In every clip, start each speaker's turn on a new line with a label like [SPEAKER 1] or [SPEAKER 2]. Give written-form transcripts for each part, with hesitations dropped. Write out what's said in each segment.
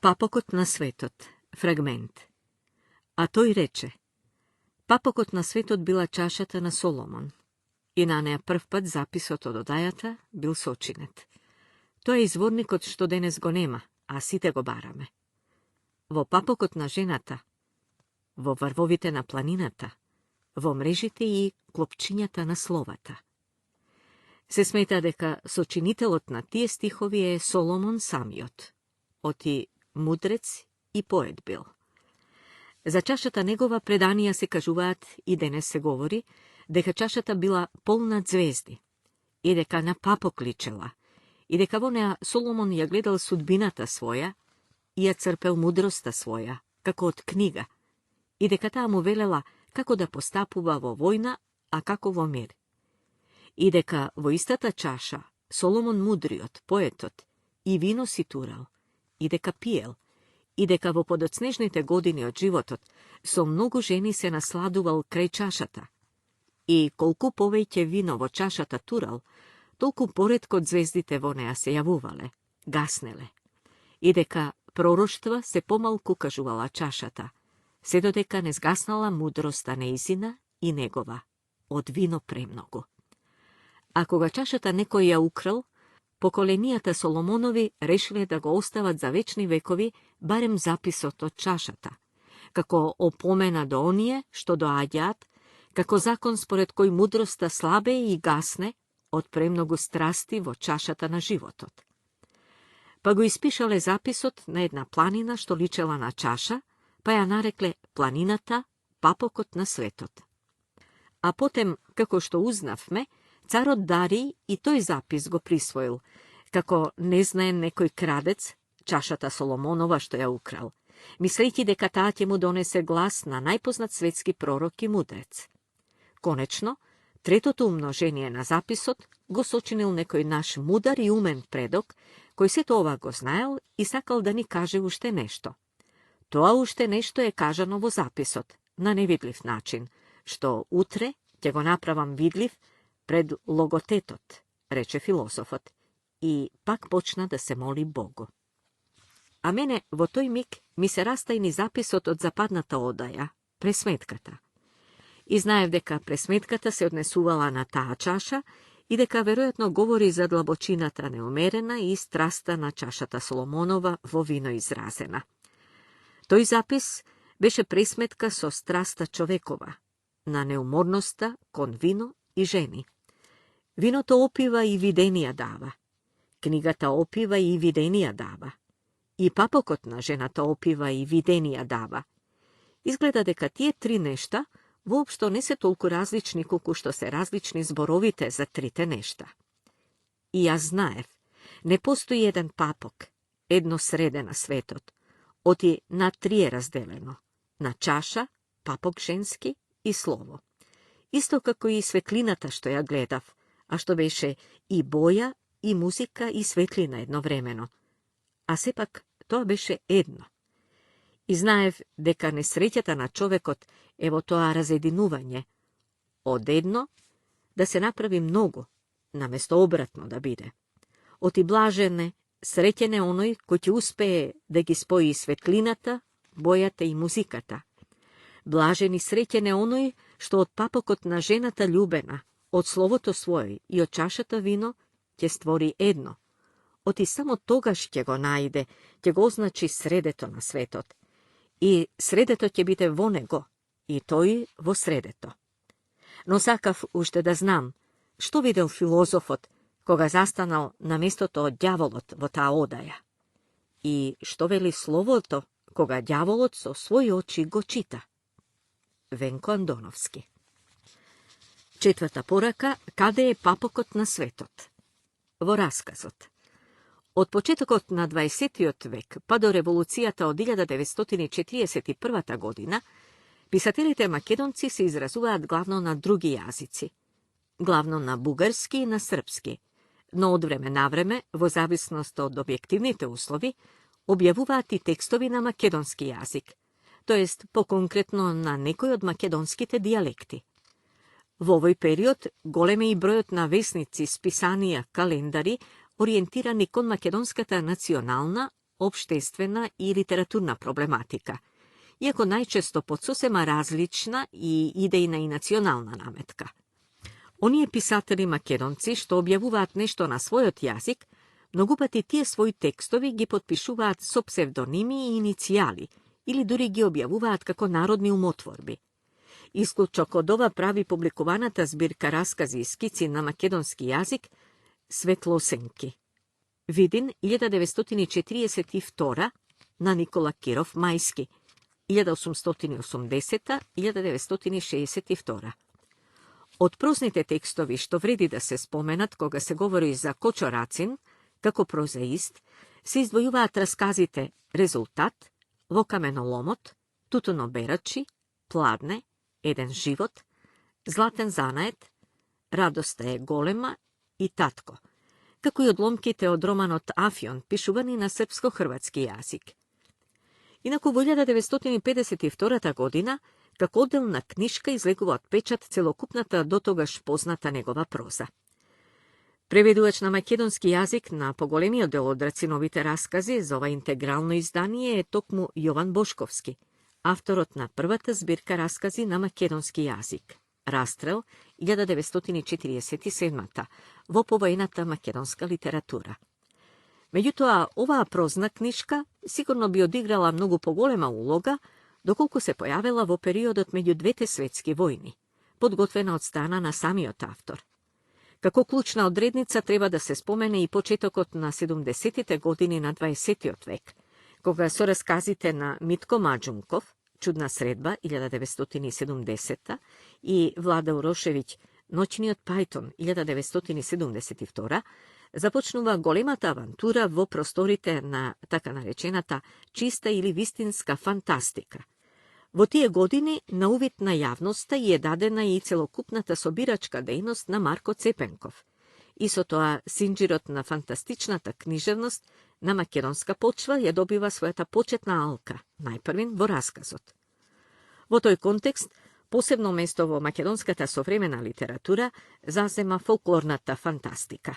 [SPEAKER 1] Папокот на светот. Фрагмент. А тој рече: папокот на светот била чашата на Соломон, и на неа прв пат записот од одајата бил сочинет. Тоа е изворникот што денес го нема, а сите го бараме. Во папокот на жената, во врвовите на планината, во мрежите и клопчињата на словата. Се смета дека сочинителот на тие стихови е Соломон самиот, оти мудрец и поет бил. За чашата негова преданија се кажуваат и денес се говори дека чашата била полна звезди и дека на папок личела и дека во неа Соломон ја гледал судбината своја и ја црпел мудроста своја, како од книга, и дека таа му велела како да постапува во војна, а како во мир. И дека во истата чаша Соломон мудриот, поетот, и вино си турал, и дека пиел, и дека во подоцнежните години од животот со многу жени се насладувал крај чашата. И колку повеќе вино во чашата турал, толку поретко од звездите во неа се јавувале, гаснеле. И дека пророштва се помалку кажувала чашата, се додека не сгаснала мудроста неизина и негова, од вино премногу. А кога чашата некој ја украл, поколенијата Соломонови решиле да го остават за вечни векови барем записот од чашата, како опомена до оние што доаѓаат, како закон според кој мудроста слабе и гасне од премногу страсти во чашата на животот. Па го испишале записот на една планина што личела на чаша, па ја нарекле планината папокот на светот. А потем, како што узнавме, царот Дарий и тој запис го присвоил, како не знаен некој крадец, чашата Соломонова што ја украл, мислејќи дека таа ќе му донесе глас на најпознат светски пророк и мудрец. Конечно, третото умножение на записот го сочинил некој наш мудар и умен предок, кој сето ова го знаел и сакал да ни каже уште нешто. Тоа уште нешто е кажано во записот, на невидлив начин, што утре ќе го направам видлив пред логотетот, рече философот, и пак почна да се моли Богу. А мене во тој миг ми се растајни записот од западната одаја, пресметката. И знаев дека пресметката се однесувала на таа чаша и дека веројатно говори за длабочината неумерена и страста на чашата Соломонова во вино изразена. Тој запис беше пресметка со страста човекова, на неуморноста кон вино и жени. Виното опива и виденија дава. Книгата опива и виденија дава. И папокот на жената опива и виденија дава. Изгледа дека тие три нешта воопшто не се толку различни колку што се различни зборовите за трите нешта. И јас знаев, не постои еден папок, едно среде на светот, оти на три е разделено, на чаша, папок женски и слово. Исто како и светлината што ја гледав, а што беше и боја, и музика, и светлина едновремено. А сепак тоа беше едно. И знаев дека несреќата на човекот е во тоа разединување. Од едно да се направи многу, наместо обратно да биде. Оти блажене, среќен е оној кој ќе успее да ги спои светлината, бојата и музиката. Блажен и среќен е оној што од папокот на жената љубена, од словото свој и од чашата вино ќе створи едно. Оти само тогаш ќе го најде, ќе го означи средето на светот. И средето ќе биде во него, и тој во средето. Но сакав уште да знам, што видел филозофот кога застанал на местото од ѓаволот во таа одаја. И што вели словото кога ѓаволот со своји очи го чита. Венко Андоновски. Четврта порака, каде е папокот на светот? Во расказот. Од почетокот на 20. век па до револуцијата од 1941 година, писателите македонци се изразуваат главно на други јазици, главно на бугарски и на српски, но од време на време, во зависност од објективните услови, објавуваат и текстови на македонски јазик, тоест поконкретно на некој од македонските дијалекти. Во овој период голем е и бројот на весници, списанија, календари, ориентирани кон македонската национална, обществена и литературна проблематика, иако најчесто под сосема различна и идејна и национална наметка. Оние писатели македонци што објавуваат нешто на својот јазик, многу пати тие своји текстови ги потпишуваат со псевдоними и иницијали, или дури ги објавуваат како народни умотворби. Исклучок од ова прави публикуваната збирка раскази и скици на македонски јазик Светлосенки. Видин 1942 на Никола Киров Мајски 1880-1962. Од прозните текстови што вреди да се споменат кога се говори за Кочо Рацин, како прозаист, се издвојуваат расказите Резултат, Во каменоломот, Тутуноберачи, Пладне, Еден живот, Златен занает, Радоста е голема и Татко, како и одломките од романот Афион, пишувани на српско-хрватски јазик. Инаку во 1952 година, како одделна книшка излегува од печат целокупната дотогаш позната негова проза. Преведувач на македонски јазик на поголемиот дел од Рациновите раскази за ова интегрално издание е токму Јован Бошковски, авторот на првата збирка раскази на македонски јазик. Растрел 1947 во повојната македонска литература. Меѓутоа, оваа прозна книшка сигурно би одиграла многу поголема улога доколку се појавила во периодот меѓу двете светски војни, подготвена од страна на самиот автор. Како клучна одредница треба да се спомене и почетокот на 70-тите години на 20 век, кога со расказите на Митко Маđунков, Чудна средба 1970 и Влада Урошевиќ, Ноќниот пајтон 1972, започнува големата авантура во просторите на така наречената чиста или вистинска фантастика. Во тие години на увид на јавноста е дадена и целокупната собирачка дејност на Марко Цепенков. И со тоа синџирот на фантастичната книжевност на македонска почва ја добива својата почетна алка, најпрвин во расказот. Во тој контекст, посебно место во македонската современа литература зазема фолклорната фантастика.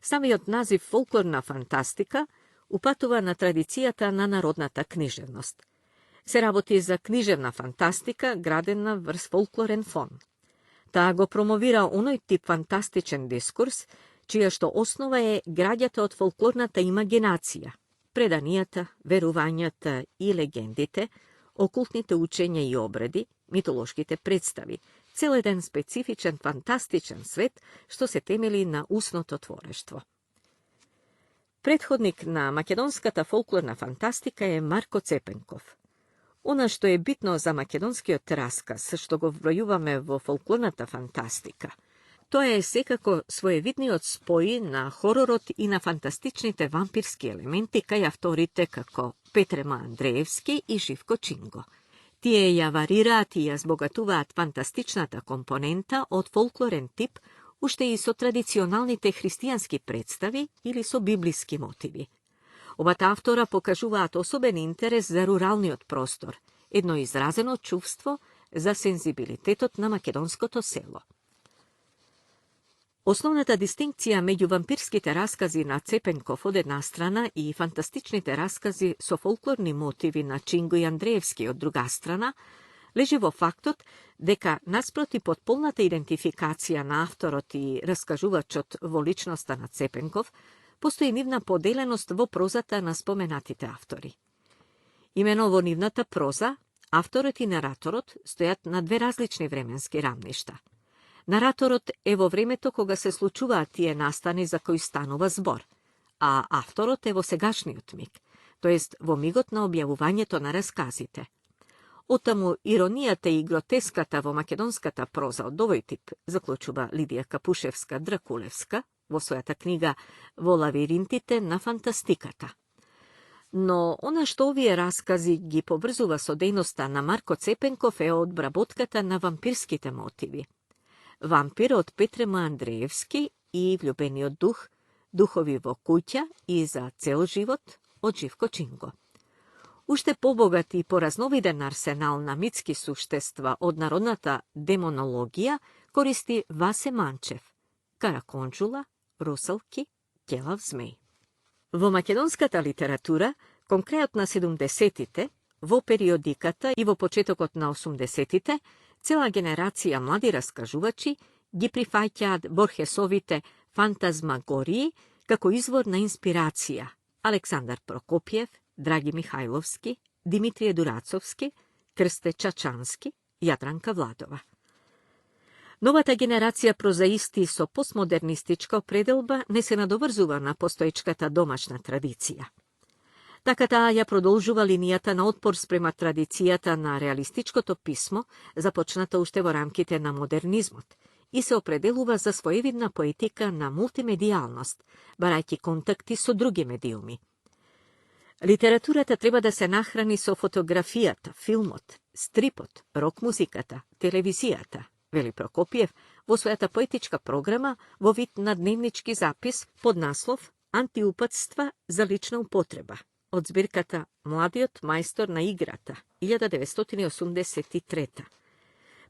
[SPEAKER 1] Самиот назив фолклорна фантастика упатува на традицијата на народната книжевност. Се работи за книжевна фантастика градена врз фолклорен фон. Таа го промовира оној тип фантастичен дискурс, чија што основа е граѓата од фолклорната имагинација, преданијата, верувањата и легендите, окултните учења и обреди, митолошките представи, цел еден специфичен фантастичен свет што се темели на устното творештво. Предходник на македонската фолклорна фантастика е Марко Цепенков. Она што е битно за македонскиот расказ, што го вбројуваме во фолклорната фантастика, тоа е секако своевидниот спој на хоророт и на фантастичните вампирски елементи кај авторите како Петрема Андреевски и Живко Чинго. Тие ја варираат и ја збогатуваат фантастичната компонента од фолклорен тип, уште и со традиционалните христијански представи или со библиски мотиви. Обата автора покажуваат особен интерес за руралниот простор, едно изразено чувство за сензибилитетот на македонското село. Основната дистинкција меѓу вампирските раскази на Цепенков од една страна и фантастичните раскази со фолклорни мотиви на Чинго и Андреевски од друга страна, лежи во фактот дека наспроти потполната идентификација на авторот и раскажувачот во личноста на Цепенков, постои нивна поделеност во прозата на споменатите автори. Имено во нивната проза, авторот и нараторот стојат на две различни временски рамништа. Нараторот е во времето кога се случуваат тие настани за кои станува збор, а авторот е во сегашниот миг, тоест во мигот на објавувањето на расказите. Оттаму иронијата и гротеската во македонската проза од овој тип, заклучува Лидија Капушевска-Дракулевска во својата книга Во лавиринтите на фантастиката. Но она што овие раскази ги поврзува со дејноста на Марко Цепенков е одбработката на вампирските мотиви. Вампир од Петрема Андреевски и Влюбениот дух, Духови во куќа и За цел живот од Живко Чинго. Уште побогат и поразновиден арсенал на митски суштества од народната демонологија користи Васе Манчев, Караконџула, Русалки, Ќелав змеј. Во македонската литература, конкретно на 70-тите, во периодиката и во почетокот на 80-тите, цела генерација млади раскажувачи ги прифаќаат Борхесовите фантазмагории како извор на инспирација. Александар Прокопиев, Драги Михајловски, Димитрije Дурацовски, Крсте Чачански, Јадранка Владова. Новата генерација прозаисти со постмодернистичка определба не се надоврзува на постоечката домашна традиција. Така таа ја продолжува линијата на отпор спрема традицијата на реалистичкото писмо, започната уште во рамките на модернизмот, и се определува за своевидна поетика на мултимедијалност, барајќи контакти со други медиуми. Литературата треба да се нахрани со фотографијата, филмот, стрипот, рок-музиката, телевизијата, вели Прокопиев во својата поетичка програма во вид на дневнички запис под наслов «Антиупатства за лична употреба» од збирката «Младиот мајстор на играта» 1983.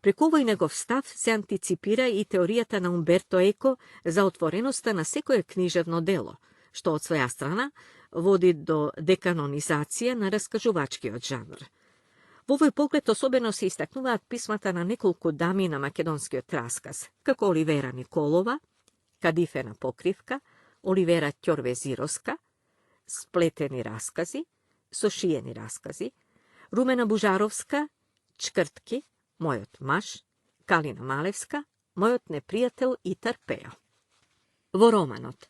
[SPEAKER 1] Преку овој негов став се антиципира и теоријата на Умберто Еко за отвореноста на секое книжевно дело, што од своја страна води до деканонизација на раскажувачкиот жанр. Во овој поглед особено се истакнуваат писмата на неколку дами на македонскиот расказ, како Оливера Николова, Кадифена покривка, Оливера Ќорвезироска, Сплетени раскази, Сошиени раскази, Румена Бужаровска, Чкртки, Мојот маж, Калина Малевска, Мојот непријател и Тарпео. Во романот,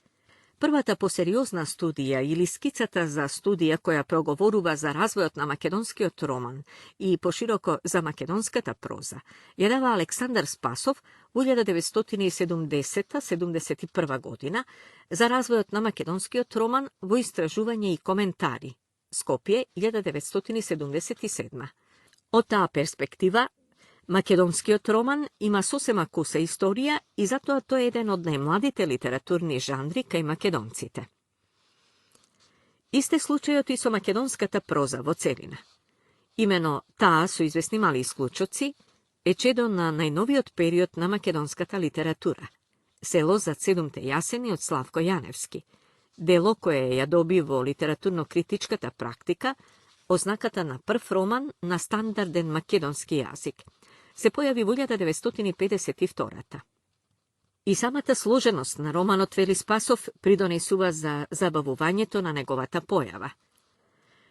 [SPEAKER 1] првата посериозна студија или скицата за студија која проговорува за развојот на македонскиот роман и пошироко за македонската проза, ја дава Александар Спасов во 1970-71 година за развојот на македонскиот роман во истражување и коментари, Скопје 1977. Од таа перспектива, македонскиот роман има сосема куса историја и затоа тој е еден од најмладите литературни жанри кај македонците. Исте случајот и со македонската проза во целина. Имено таа, со известни мали исклучоци, е чедо на најновиот период на македонската литература. Село зад седумте јасени од Славко Јаневски. Дело кое ја доби во литературно-критичката практика ознаката на прв роман на стандарден македонски јазик. Се појави во 1952. И самата сложеност на романот, вели Спасов, придонесува за забавувањето на неговата појава.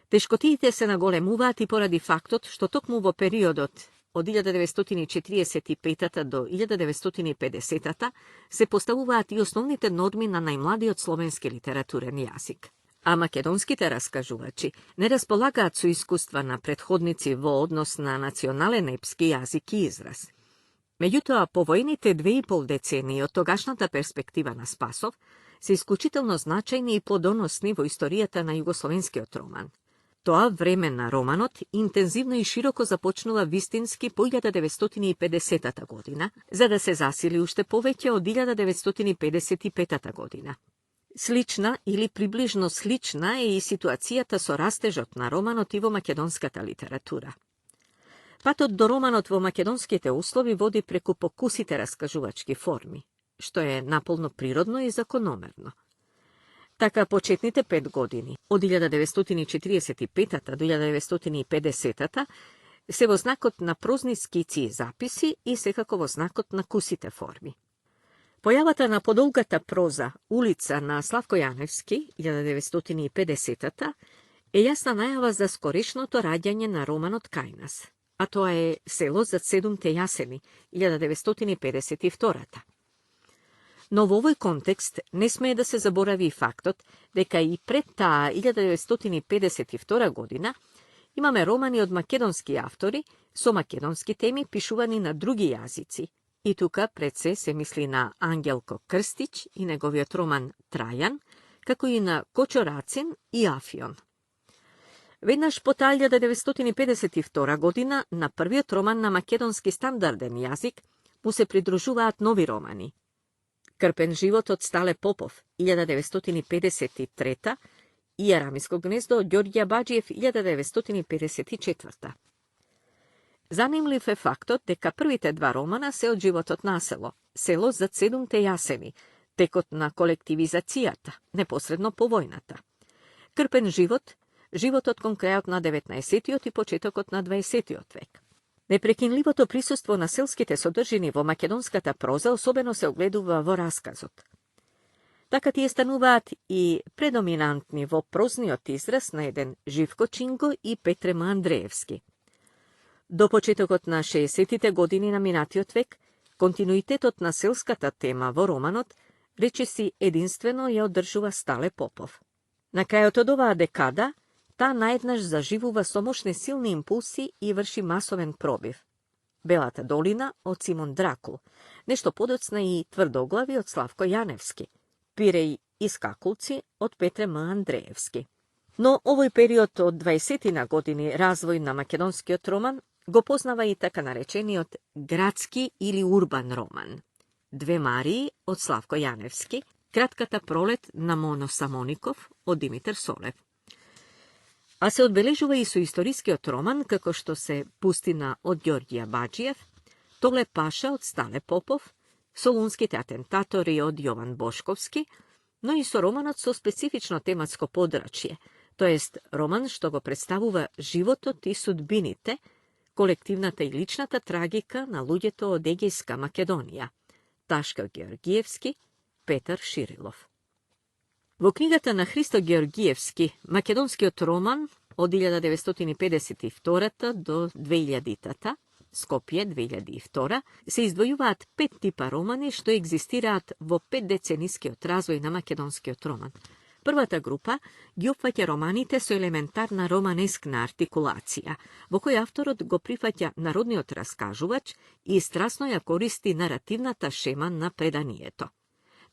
[SPEAKER 1] Тешкотиите се наголемуваат и поради фактот што токму во периодот од 1945 до 1950 се поставуваат и основните норми на најмладиот словенски литературен јазик. А македонските раскажувачи не располагаат со искуства на претходници во однос на национален епски јазик и израз. Меѓутоа, повојните 2,5 децении од тогашната перспектива на Спасов се исклучително значајни и плодоносни во историјата на југословенскиот роман. Тоа време на романот интензивно и широко започнува вистински по 1950 година, за да се засили уште повеќе од 1955 година. Слична или приближно слична е и ситуацијата со растежот на романот и во македонската литература. Патот до романот во македонските услови води преку покусите раскажувачки форми, што е наполно природно и закономерно. Така почетните 5 години, од 1945 до 1950 се во знакот на прозни скици и записи и секако во знакот на кусите форми. Појавата на подолгата проза Улица на Славко Јаневски 1950 е јасна најава за скорешното раѓање на романот кај нас, а тоа е Село зад седумте јасени 1952. Но во овој контекст не смее да се заборави фактот дека и пред таа 1952 година имаме романи од македонски автори со македонски теми пишувани на други јазици. И тука пред се мисли на Ангелко Крстич и неговиот роман Трајан, како и на Кочо Рацин и Афион. Веднаш по таа 1952 година на првиот роман на македонски стандарден јазик му се придружуваат нови романи. Крпен живот од Стале Попов 1953 и Арамиско гнездо од Ѓорѓе Баџиев 1954. Занимлив е фактот дека првите два романа се од животот на село, Село зад седумте јасени, текот на колективизацијата, непосредно по војната. Крпен живот, животот кон крајот на 19-тиот и почетокот на 20-тиот век. Непрекинливото присуство на селските содржини во македонската проза особено се огледува во расказот. Така тие стануваат и предоминантни во прозниот израз на еден Живко Чинго и Петре М. Андреевски. До почетокот на 60-тите години на минатиот век, континуитетот на селската тема во романот речиси единствено ја одржува Стале Попов. На крајот од оваа декада, таа наеднаш заживува со мощни силни импулси и врши масовен пробив. Белата долина од Симон Дракул, нешто подоцна и Тврдоглави од Славко Јаневски, Пиреј и Скакулци од Петре М. Андреевски. Но овој период од 20-на години развој на македонскиот роман го познава и така наречениот градски или урбан роман. Две Марии од Славко Јаневски, Кратката пролет на Моно Самоников од Димитар Солев. А се одбележува и со историскиот роман, како што се Пустина од Ѓорѓија Баџиев, Толе Паша од Стале Попов, Солунските атентатори од Јован Бошковски, но и со романот со специфично тематско подрачје, тоест роман што го представува животот и судбините, колективната и личната трагика на луѓето од Егејска Македонија, Ташко Ѓорѓиевски, Петар Ширилов. Во книгата на Христо Ѓорѓиевски, македонскиот роман од 1952 до 2000-та, Скопје 2002, се издвојуваат 5 типа романи што екзистираат во 5-деценискиот развој на македонскиот роман. Првата група ги опфаќа романите со елементарна романескна артикулација, во која авторот го прифаќа народниот раскажувач и страсно ја користи наративната шема на преданието.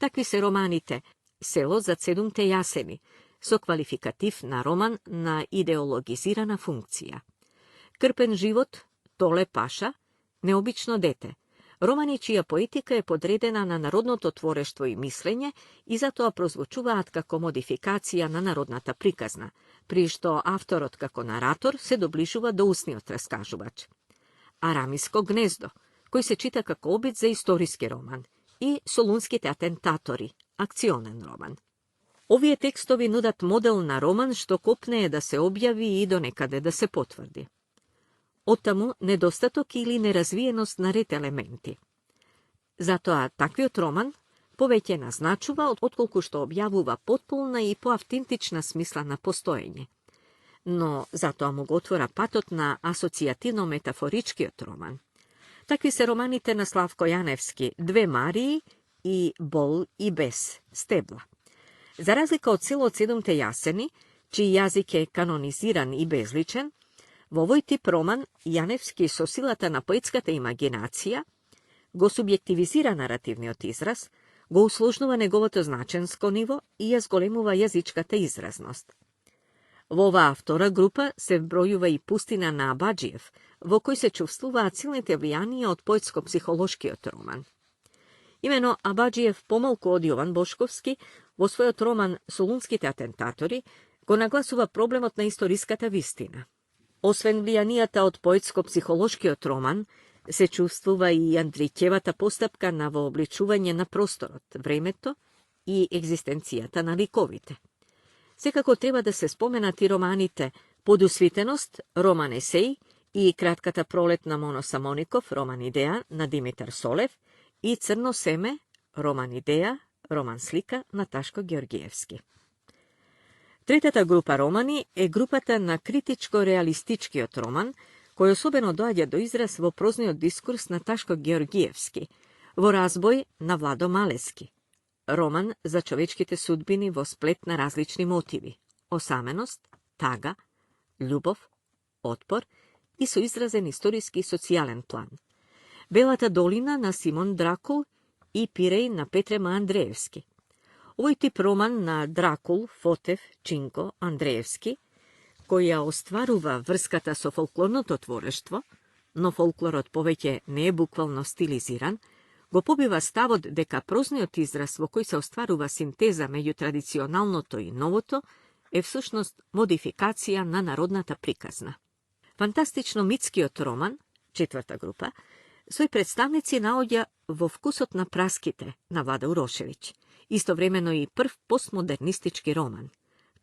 [SPEAKER 1] Такви се романите Село за 7 јасени, со квалификатив на роман на идеологизирана функција. Крпен живот, Толе Паша, Необично дете, романи чија поетика е подредена на народното творештво и мислење и затоа прозвучуваат како модификација на народната приказна, при што авторот како наратор се доближува до устниот раскажувач. Арамиско гнездо, кој се чита како обид за историски роман, и Солунските атентатори, акционен роман. Овие текстови нудат модел на роман што копнее да се објави и до некаде да се потврди. Оттаму недостаток или неразвиеност на ред елементи. Затоа таквиот роман повеќе назначува отколку што објавува потполна и поавтентична смисла на постоење. Но затоа му го отвора патот на асоцијативно-метафоричкиот роман. Такви се романите на Славко Јаневски, Две Марии и Бол и без стебла. За разлика од Село од 7 јасени, чиј јазик е канонизиран и безличен, во овој тип роман Јаневски со силата на поетската имагинација го субјективизира наративниот израз, го усложнува неговото значенско ниво и ја зголемува јазичката изразност. Во оваа втора група се вбројува и Пустина на Абаџиев, во кој се чувствуваат силните влијанија од поетско-психолошкиот роман. Имено Абаџиев, помалку од Јован Бошковски, во својот роман Солунските атентатори, го нагласува проблемот на историската вистина. Освен влијанијата од поетско-психолошкиот роман, се чувствува и Андричевата постапка на вообличување на просторот, времето и екзистенцијата на ликовите. Секако треба да се споменат и романите Подусвитеност, роман есеј, и Кратката пролет на Моно Самоников, роман идеја на Димитар Солев, и Црно семе, роман идеја, роман слика на Ташко Ѓорѓиевски. Третата група романи е групата на критичко-реалистичкиот роман, кој особено доаѓа до израз во прозниот дискурс на Ташко Ѓорѓиевски, во разбој на Владо Малески. Роман за човечките судбини во сплет на различни мотиви – осаменост, тага, љубов, отпор и со изразен историски и социјален план. Белата долина на Симон Дракул и Пиреј на Петре М. Андреевски. Овој тип роман на Дракул, Фотев, Чинко, Андреевски, која остварува врската со фолклорното творештво, но фолклорот повеќе не е буквално стилизиран, го побива ставот дека прозниот израз во кој се остварува синтеза меѓу традиционалното и новото е всушност модификација на народната приказна. Фантастично-митскиот роман, четврта група, свој представници наоѓа во Вкусот на праските на Влада Урошевиќ, истовремено и прв постмодернистички роман.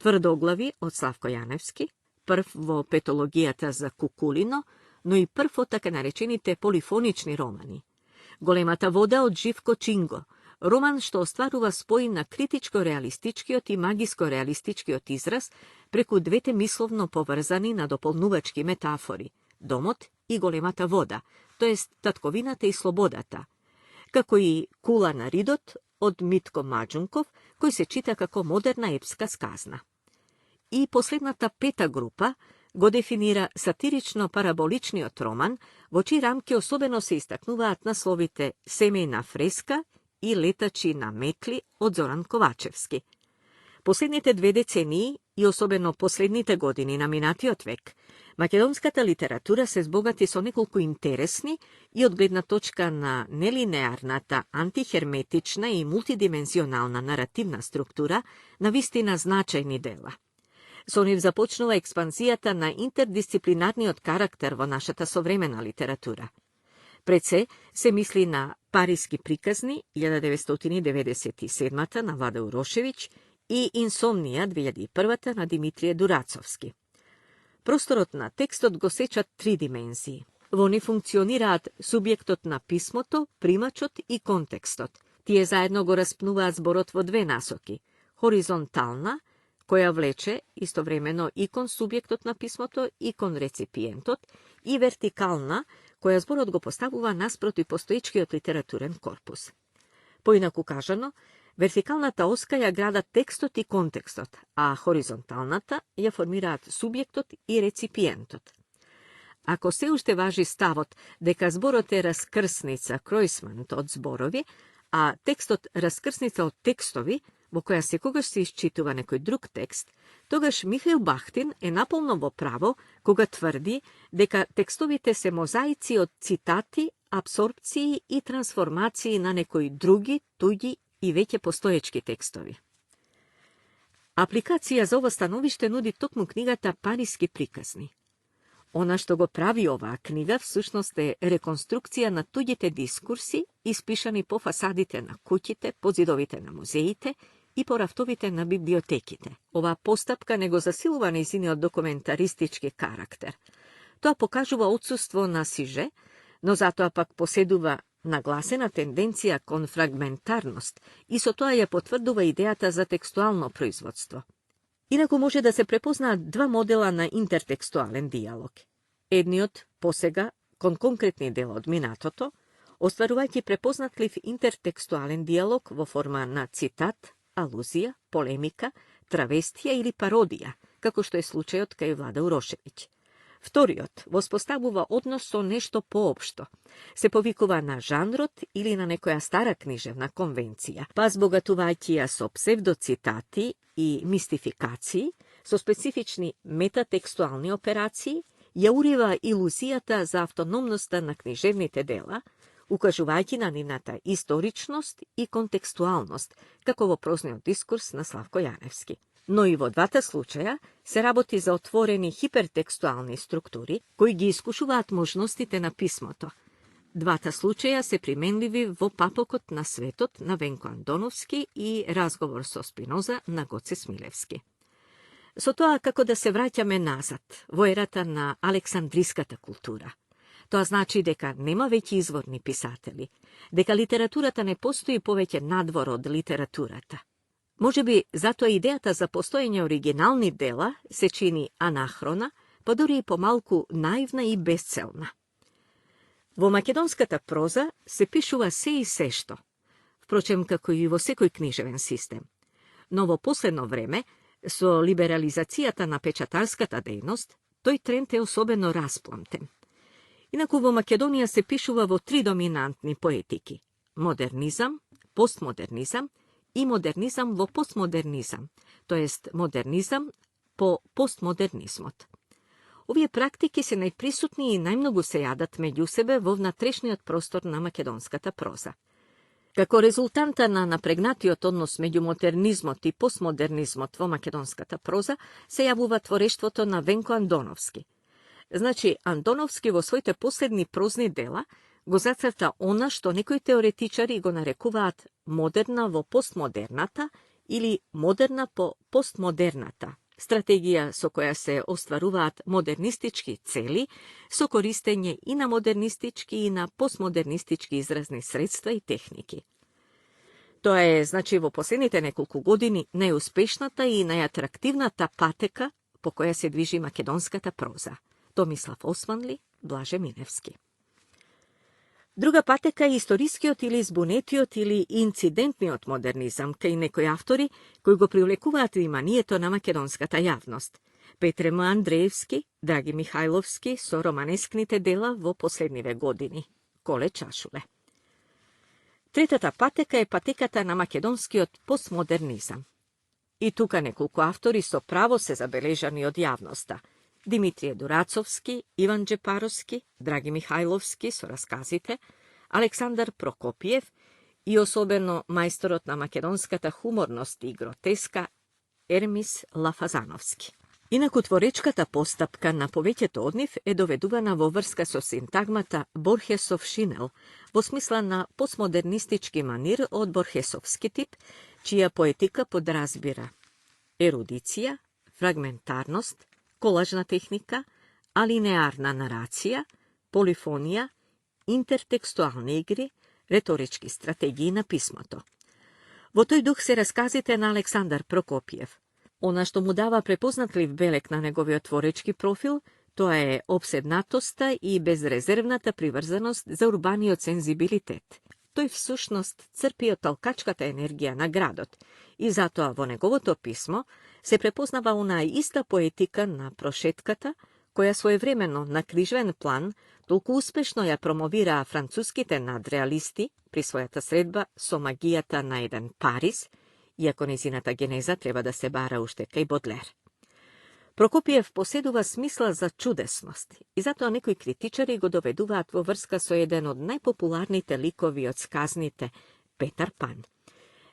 [SPEAKER 1] Тврдоглави од Славко Јаневски, прв во Петологијата за Кукулино, но и прв од така наречените полифонични романи. Големата вода од Живко Чинго, роман што остварува спој на критичко-реалистичкиот и магиско-реалистичкиот израз преку двете мисловно поврзани на дополнувачки метафори – домот и големата вода, тоест татковината и слободата, како и Кула на Ридот од Митко Маđунков, кој се чита како модерна епска сказна. И последната пета група го дефинира сатирично-параболичниот роман, во чии рамки особено се истакнуваат насловите Семејна фреска и Летачи на метли од Зоран Ковачевски. Последните 2 децении и особено последните години на минатиот век, македонската литература се збогати со неколку интересни и од гледна точка на нелинеарната, антихерметична и мултидимензионална наративна структура на вистина значајни дела. Со нив започнува експанзијата на интердисциплинарниот карактер во нашата современа литература. Пред се мисли на Париски приказни 1997 на Владо Урошевиќ и Инсомнија 2001 на Димитрije Дурацовски. Просторот на текстот го сечат 3 димензии. Во нив функционираат субјектот на писмото, примачот и контекстот. Тие заедно го распнуваат зборот во 2 насоки. Хоризонтална, која влече истовремено и кон субјектот на писмото и кон реципиентот, и вертикална, која зборот го поставува наспроти постоечкиот литературен корпус. Поинаку кажано, вертикалната оска ја градат текстот и контекстот, а хоризонталната ја формираат субјектот и реципиентот. Ако се уште важи ставот дека зборот е раскрсница, кројсмант од зборови, а текстот раскрсница од текстови, во која секогаш се исчитува некој друг текст, тогаш Михаил Бахтин е наполно во право кога тврди дека текстовите се мозаици од цитати, апсорбции и трансформации на некои други, туѓи и веќе постоечки текстови. Апликација за ова становиште нуди токму книгата Париски приказни. Она што го прави оваа книга всушност е реконструкција на туѓите дискурси, испишани по фасадите на куќите, по зидовите на музеите и по рафтовите на библиотеките. Оваа постапка не го засилува нејзиниот документаристички карактер. Тоа покажува отсуство на сиже, но затоа пак поседува нагласена тенденција кон фрагментарност и со тоа ја потврдува идејата за текстуално производство. Инаку може да се препознаат 2 модела на интертекстуален диалог. Едниот, посега, кон конкретни дела од минатото, остварувајќи препознатлив интертекстуален диалог во форма на цитат, алузија, полемика, травестија или пародија, како што е случајот кај Влада Урошевиќ. Вториот воспоставува однос со нешто поопшто. Се повикува на жанрот или на некоја стара книжевна конвенција, па збогатувајќи ја со псевдоцитати и мистификации, со специфични метатекстуални операции, ја урива илузијата за автономноста на книжевните дела, укажувајќи на нивната историчност и контекстуалност, како во прозниот дискурс на Славко Јаневски. Но и во двата случаја се работи за отворени хипертекстуални структури, кои ги искушуваат можностите на писмото. Двата случаја се применливи во Папокот на светот на Венко Андоновски и Разговор со Спиноза на Гоце Смилевски. Со тоа како да се враќаме назад, во ерата на александриската култура. Тоа значи дека нема веќе изворни писатели, дека литературата не постои повеќе надвор од литературата. Може би затоа идејата за постоење оригинални дела се чини анахрона, па дори и помалку наивна и безцелна. Во македонската проза се пишува се и сешто, впрочем како и во секој книжевен систем. Но во последно време, со либерализацијата на печатарската дејност, тој тренд е особено распламтен. Инаку во Македонија се пишува во 3 доминантни поетики – модернизам, постмодернизам и модернизам во постмодернизам, тоест модернизам по постмодернизмот. Овие практики се најприсутни и најмногу се јадат меѓу себе во внатрешниот простор на македонската проза. Како резултанта на напрегнатиот однос меѓу модернизмот и постмодернизмот во македонската проза се јавува творештвото на Венко Андоновски. Значи, Андоновски во своите последни прозни дела го зацрта она што некои теоретичари го нарекуваат модерна во постмодерната ili moderna po postmodernata, strategija so koja se ostvaruvat modernistički celi, so koristenje i na modernistički i na postmodernistički izrazne sredstva i tehniki. To je, znači, vo posljednjite nekoliko godini najuspešnata i najatraktivnata pateka po koja se dviži makedonskata proza. Tomislav Osmanli, Blaže Minevski. Druga pateka je istorijskiot ili zbunetiot ili incidentniot modernizam, kaj nekoj avtori koji go privlekuvatima nije to na makedonskata javnost. Petre M. Andrejevski, Dragi Mihajlovski so romanesknite dela vo posljednjive godini. Kole čašule. Tretata pateka je patekata na makedonski od postmodernizam. I tuka nekoliko avtori so pravo se zabeležani od javnosta. Dimitrije Duracovski, Ivan Džeparovski, Dragi Mihajlovski so razkazite, Aleksandar Prokopijev i osobeno majstorot na makedonskata humornost i groteska Ermis Lafazanovski. Inaku tvorečkata postapka na povećeto odniv je doveduvana vo vrska so sintagmata Borgesov šinel, vo smisla na postmodernistički manir od Borgesovski tip, čija poetika podrazbira erudicija, fragmentarnost, kolažna tehnika, alinearna naracija, polifonija, intertekstualne igri, retorički strategiji na pismoto. Vo toj duh se razkazite na Aleksandar Prokopijev. Ona što mu dava prepoznatljiv belek na njegovi otvorečki profil, to je opsednatosta i bezrezervnata privrzanost za urbanio senzibilitet. To je v sušnost crpio talkačkata energija na gradot i zato vo njegovo to pismo se prepoznava ona ista poetika na prošetkata, koja svojevremeno na križven plan toliko uspešno ja promovira francuskite nadrealisti, prisvojata sredba so magijata na jedan Paris, iako njezinata geneza treba da se bara ušteka i Baudelaire. Prokopijev poseduva smisla za čudesnost i zato nekoj kritičari go doveduva vo vrska so jedan od najpopularnite likovi od skaznite, Petar Pan.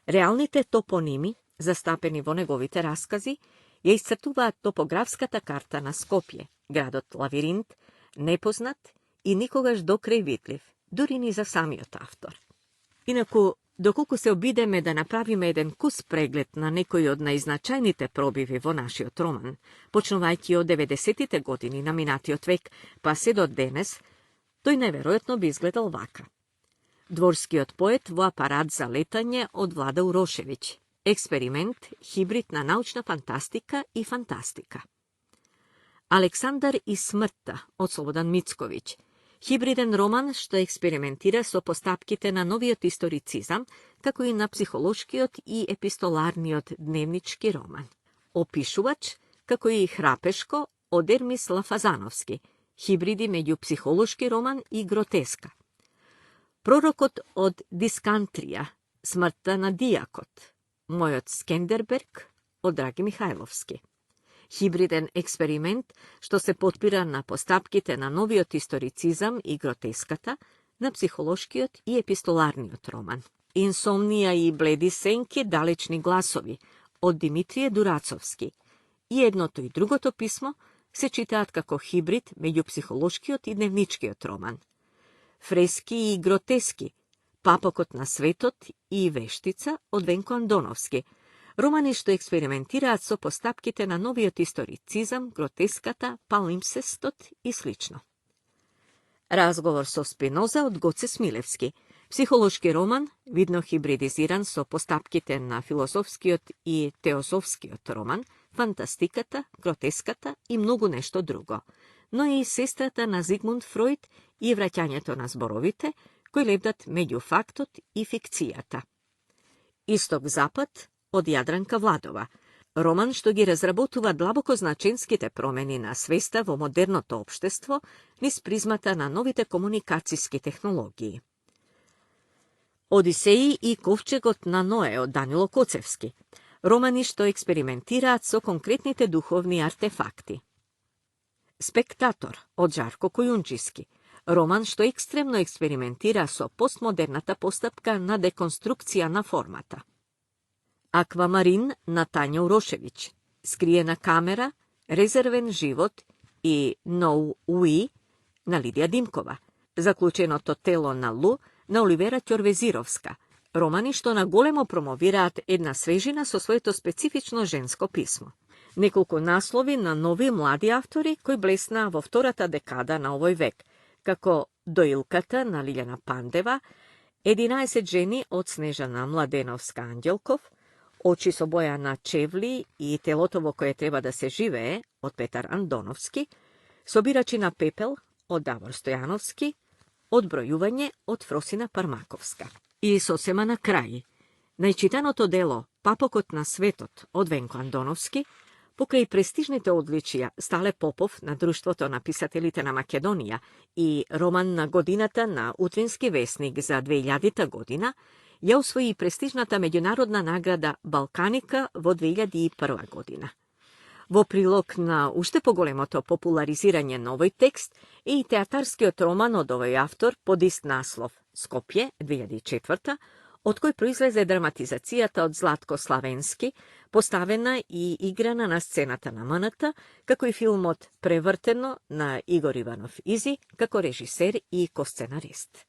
[SPEAKER 1] Realnite toponimi, zastapeni vo negovite raskazi, je iscrtuva topografskata karta na Skopje, gradot lavirint, nepoznat i nikogaž dokraj vidljiv, duri ni za samiot avtor. Inaku, dokoliko se obideme da napravimo jedan kus pregled na nekoj od najznačajnite probivi vo našiot roman, počnuvajki od 90. godini na minatiot vek, pa se do denes, to i neverojatno bi izgledal vaka. Dvorski od poet vo aparat za letanje od Vlada Urošević, eksperiment, hibridna naučna fantastika i fantastika. Aleksandar i smrta od Slobodan Micković, hibriden roman što eksperimentira so postapkite na noviot istoricizam, kako i na psihološkiot i epistolarniot dnevnički roman. Opišuvač, kako i Hrapeško od Ermis Lafazanovski, hibridi među psihološki roman i groteska. Prorokot od Diskantrija, smrta na Dijakot, Mojot Skenderberg od Dragi Mihajlovski. Hibriden eksperiment što se potpira na postapkite na noviot istoricizam i groteskata, na psihološkiot i epistolarniot roman. Insomnija i bledi senke dalečni glasovi od Dimitrije Duracovski. Jedno to i drugo to pismo se čitaat kako hibrid među psihološkiot i dnevničkiot roman. Freski i groteski, Papokot na svetot i Veštica od Venko Andonovski, romani što eksperimentira so postapkite na noviot istoricizam, groteskata, palimpsestot i slično. Razgovor so Spinoza od Goce Smilevski, psihološki roman, vidno hibridiziran so postapkite na filozofskiot i teozofskiot roman, fantastikata, groteskata i mnogo nešto drugo, no i sestrata na Sigmund Freud i vraćanjeto na zborovite, koji lebdat među faktot i fikcijata. Istok-zapad od Jadranka Vladova, roman što gi razrabotuva dlaboko značenskite promeni na svesta vo moderno to opštestvo, niz prizmata na novite komunikacijski tehnologiji. Odiseji i Kovčegot na Noe od Danilo Kocevski, romani što eksperimentira so konkretnite duhovni artefakti. Spektator od Žarko Kojundžijski, roman što ekstremno eksperimentira so postmodernata postapka na dekonstrukcija na formata. Akvamarin na Tanja Urošević, Skrijena kamera, Rezerven život i No We na Lidija Dimkova, Zaključeno to telo na Lu na Olivera Ćorvezirovska, романи што на големо промовираат една свежина со своето специфично женско писмо. Неколку наслови на нови млади автори кои блеснаа во втората декада на овој век, како Доилката на Лиљана Пандева, 11 жени од Снежана Младеновска-Ангелков, Очи со боја на чевли и Телото во кое треба да се живее од Петар Андоновски, Собирачи на пепел од Давор Стојановски, Одбројување од Фросина Пармаковска. И сосема на крај, најчитаното дело Папокот на светот од Венко Андоновски, покрај престижните одличија Стале Попов на Друштвото на писателите на Македонија и роман на годината на Утрински весник за 2000 година, ја освои престижната меѓународна награда Балканика во 2001 година. Во прилог на уште поголемото популаризирање на овој текст е и театарскиот роман од овој автор под ист наслов Скопје 2004, од кој произлезе драматизацијата од Златко Славенски, поставена и играна на сцената на МНТ, како и филмот Превртено на Игор Иванов Изи, како режисер и косценарист.